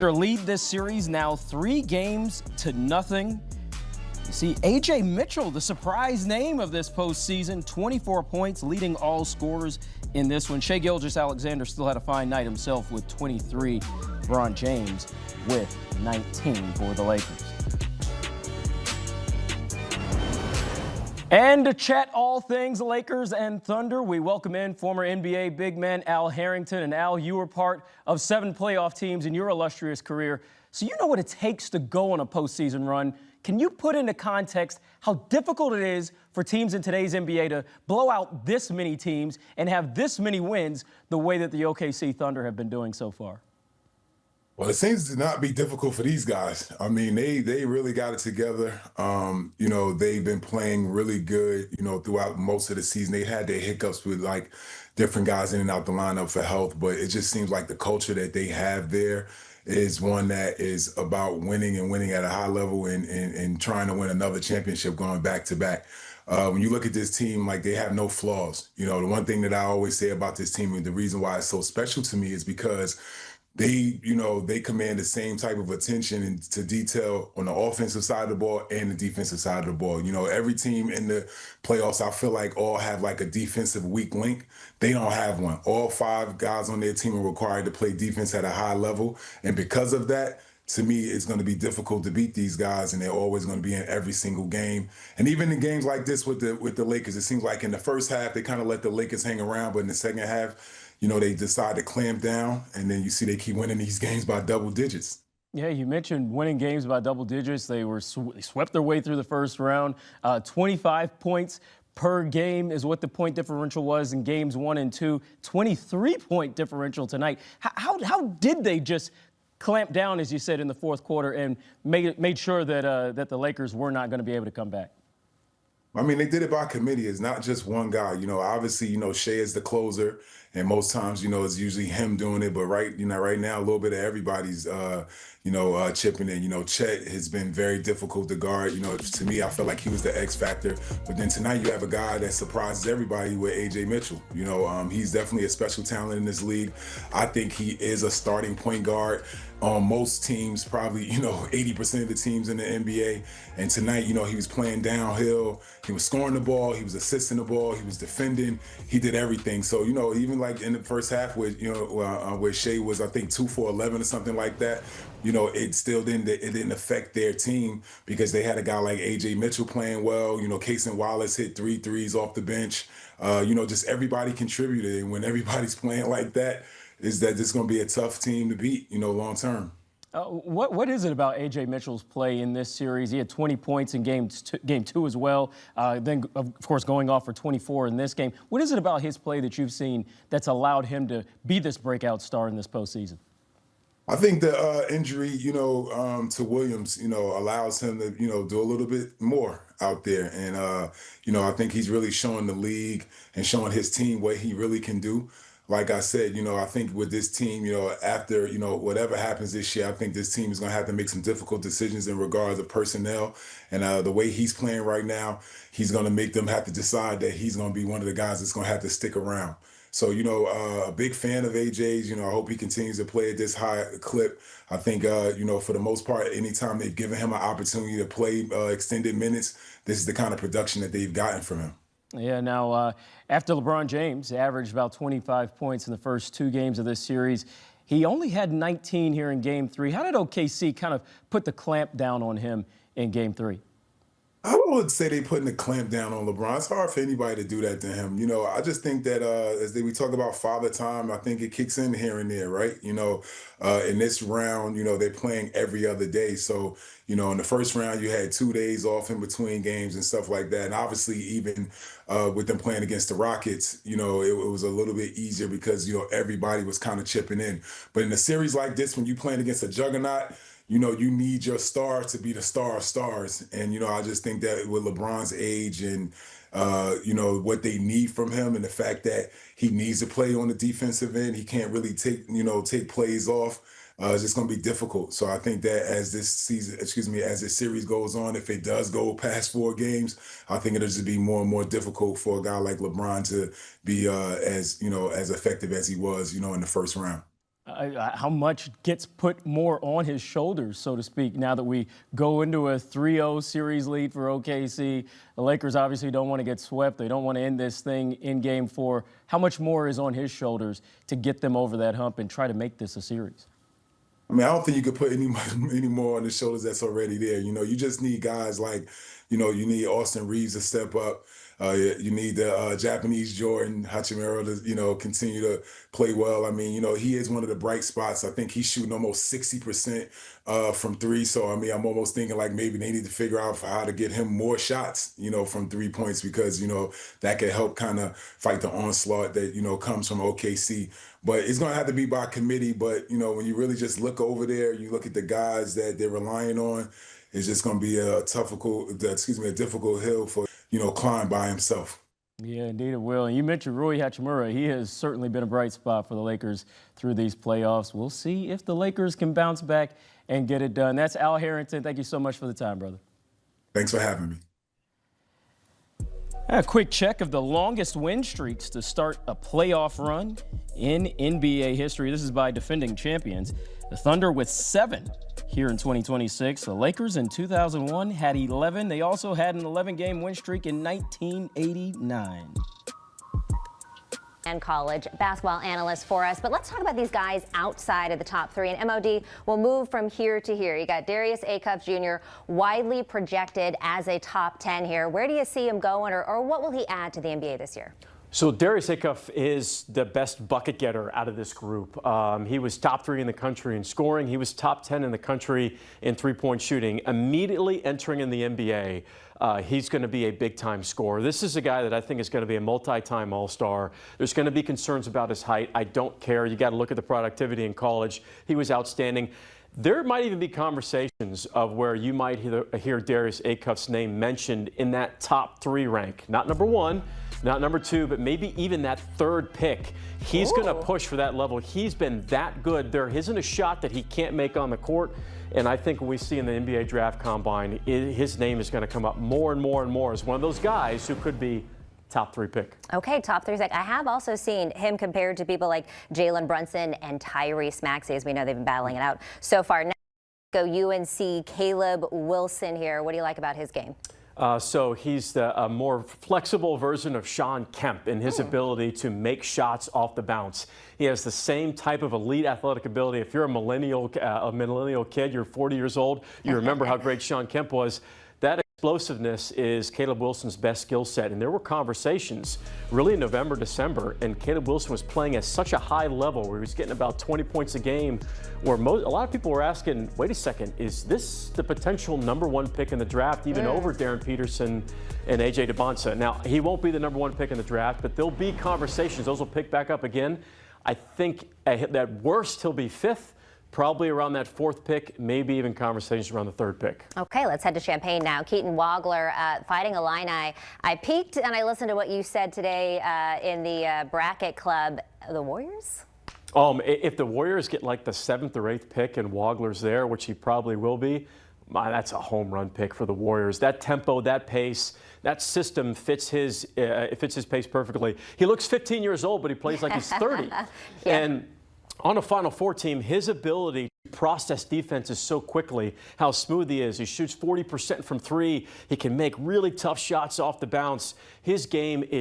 Their lead this series now 3-0. You see, A.J. Mitchell, the surprise name of this postseason, 24 points, leading all scorers in this one. Shai Gilgeous-Alexander still had a fine night himself with 23. LeBron James with 19 for the Lakers. And to chat all things Lakers and Thunder, we welcome in former NBA big man Al Harrington. And Al, you were part of 7 playoff teams in your illustrious career, so you know what it takes to go on a postseason run. Can you put into context how difficult it is for teams in today's NBA to blow out this many teams and have this many wins the way that the OKC Thunder have been doing so far? Well, it seems to not be difficult for these guys. I mean, they really got it together. They've been playing really good, throughout most of the season. They had their hiccups with like different guys in and out the lineup for health, but it just seems like the culture that they have there is one that is about winning and winning at a high level and trying to win another championship going back to back. When you look at this team, like they have no flaws. The one thing that I always say about this team and the reason why it's so special to me is because they command the same type of attention and to detail on the offensive side of the ball and the defensive side of the ball. Every team in the playoffs, I feel like all have like a defensive weak link. They don't have one. All 5 guys on their team are required to play defense at a high level. And because of that, to me, it's going to be difficult to beat these guys, and they're always going to be in every single game. And even in games like this with the Lakers, it seems like in the first half, they kind of let the Lakers hang around, but in the second half, they decide to clamp down, and then you see they keep winning these games by double digits. Yeah, you mentioned winning games by double digits. They swept their way through the first round. 25 points per game is what the point differential was in games 1 and 2. 23-point differential tonight. How did they just clamp down, as you said, in the fourth quarter and made sure that the Lakers were not going to be able to come back? I mean, they did it by committee. It's not just one guy. Obviously, Shai is the closer, and most times, it's usually him doing it. But right now, a little bit of everybody's, chipping in. Chet has been very difficult to guard. To me, I feel like he was the X factor. But then tonight, you have a guy that surprises everybody with A.J. Mitchell. He's definitely a special talent in this league. I think he is a starting point guard on most teams, probably, 80% of the teams in the NBA. And tonight, he was playing downhill. He was scoring the ball. He was assisting the ball. He was defending. He did everything. So, even like in the first half where Shai was, I think, 2 for 11 or something like that, it still didn't affect their team because they had a guy like A.J. Mitchell playing well. Keaton Wallace hit 3 threes off the bench. Just everybody contributed. And when everybody's playing like that, is that this going to be a tough team to beat, long term. What is it about A.J. Mitchell's play in this series? He had 20 points in game 2 as well. Then, of course, going off for 24 in this game. What is it about his play that you've seen that's allowed him to be this breakout star in this postseason? I think the injury, to Williams, allows him to, do a little bit more out there. And, I think he's really showing the league and showing his team what he really can do. Like I said, I think with this team, after, whatever happens this year, I think this team is going to have to make some difficult decisions in regards to personnel. And the way he's playing right now, he's going to make them have to decide that he's going to be one of the guys that's going to have to stick around. So, a big fan of AJ's, I hope he continues to play at this high clip. I think, for the most part, anytime they've given him an opportunity to play extended minutes, this is the kind of production that they've gotten from him. Yeah, now, after LeBron James averaged about 25 points in the first 2 games of this series, he only had 19 here in Game 3. How did OKC kind of put the clamp down on him in Game 3? I would say they putting the clamp down on LeBron. It's hard for anybody to do that to him. I just think that we talk about father time, I think it kicks in here and there, right? In this round, they're playing every other day. So, in the first round, you had 2 days off in between games and stuff like that. And obviously, even with them playing against the Rockets, it was a little bit easier because, everybody was kind of chipping in. But in a series like this, when you're playing against a juggernaut, you need your star to be the star of stars. And, I just think that with LeBron's age and, what they need from him and the fact that he needs to play on the defensive end, he can't really take plays off. It's just going to be difficult. So I think that as this series goes on, if it does go past 4 games, I think it'll just be more and more difficult for a guy like LeBron to be as effective as he was, in the first round. How much gets put more on his shoulders, so to speak, now that we go into a 3-0 series lead for OKC? The Lakers obviously don't want to get swept. They don't want to end this thing in Game 4. How much more is on his shoulders to get them over that hump and try to make this a series? I mean, I don't think you could put any more on the shoulders that's already there. You just need guys like, you need Austin Reeves to step up. You need the Japanese Jordan Hachimura to, continue to play well. I mean, he is one of the bright spots. I think he's shooting almost 60% from three. So, I mean, I'm almost thinking like maybe they need to figure out how to get him more shots, from 3 points because, that could help kind of fight the onslaught that, comes from OKC. But it's going to have to be by committee. But, when you really just look over there, you look at the guys that they're relying on, it's just going to be a difficult hill for, climb by himself. Yeah, indeed it will. And you mentioned Rui Hachimura. He has certainly been a bright spot for the Lakers through these playoffs. We'll see if the Lakers can bounce back and get it done. That's Al Harrington. Thank you so much for the time, brother. Thanks for having me. A quick check of the longest win streaks to start a playoff run in NBA history. This is by defending champions. The Thunder with 7 here in 2026. The Lakers in 2001 had 11. They also had an 11-game win streak in 1989. And college basketball analyst for us. But let's talk about these guys outside of the top 3. And MOD will move from here to here. You got Darius Acuff Jr. widely projected as a top 10 here. Where do you see him going, or what will he add to the NBA this year? So Darius Acuff is the best bucket getter out of this group. He was top 3 in the country in scoring. He was top 10 in the country in three-point shooting. Immediately entering in the NBA, he's going to be a big-time scorer. This is a guy that I think is going to be a multi-time All-Star. There's going to be concerns about his height. I don't care. You got to look at the productivity in college. He was outstanding. There might even be conversations of where you might hear Darius Acuff's name mentioned in that top 3 rank. Not number 1. Not number 2, but maybe even that 3rd pick. He's going to push for that level. He's been that good. There isn't a shot that he can't make on the court. And I think when we see in the NBA Draft Combine, his name is going to come up more and more and more as one of those guys who could be top 3 pick. Okay, top 3 pick. I have also seen him compared to people like Jalen Brunson and Tyrese Maxey, as we know they've been battling it out so far. Now go UNC Caleb Wilson here. What do you like about his game? So he's a more flexible version of Shawn Kemp in his ability to make shots off the bounce. He has the same type of elite athletic ability. If you're a millennial kid, you're 40 years old, you remember how great Shawn Kemp was. That explosiveness is Caleb Wilson's best skill set. And there were conversations really in November, December, and Caleb Wilson was playing at such a high level where he was getting about 20 points a game, where a lot of people were asking, wait a second, is this the potential number 1 pick in the draft, even over Darren Peterson and A.J. DeBonsa? Now, he won't be the number 1 pick in the draft, but there'll be conversations. Those will pick back up again. I think at worst, he'll be 5th. Probably around that 4th pick, maybe even conversations around the 3rd pick. Okay, let's head to Champaign now. Keaton Wagler fighting Illini. I peeked and I listened to what you said today in the bracket club. The Warriors? If the Warriors get like the 7th or 8th pick and Wagler's there, which he probably will be, that's a home run pick for the Warriors. That tempo, that pace, that system fits his pace perfectly. He looks 15 years old, but he plays like he's 30. Yeah. And on a Final Four team, his ability to process defenses so quickly, how smooth he is. He shoots 40% from 3. He can make really tough shots off the bounce. His game is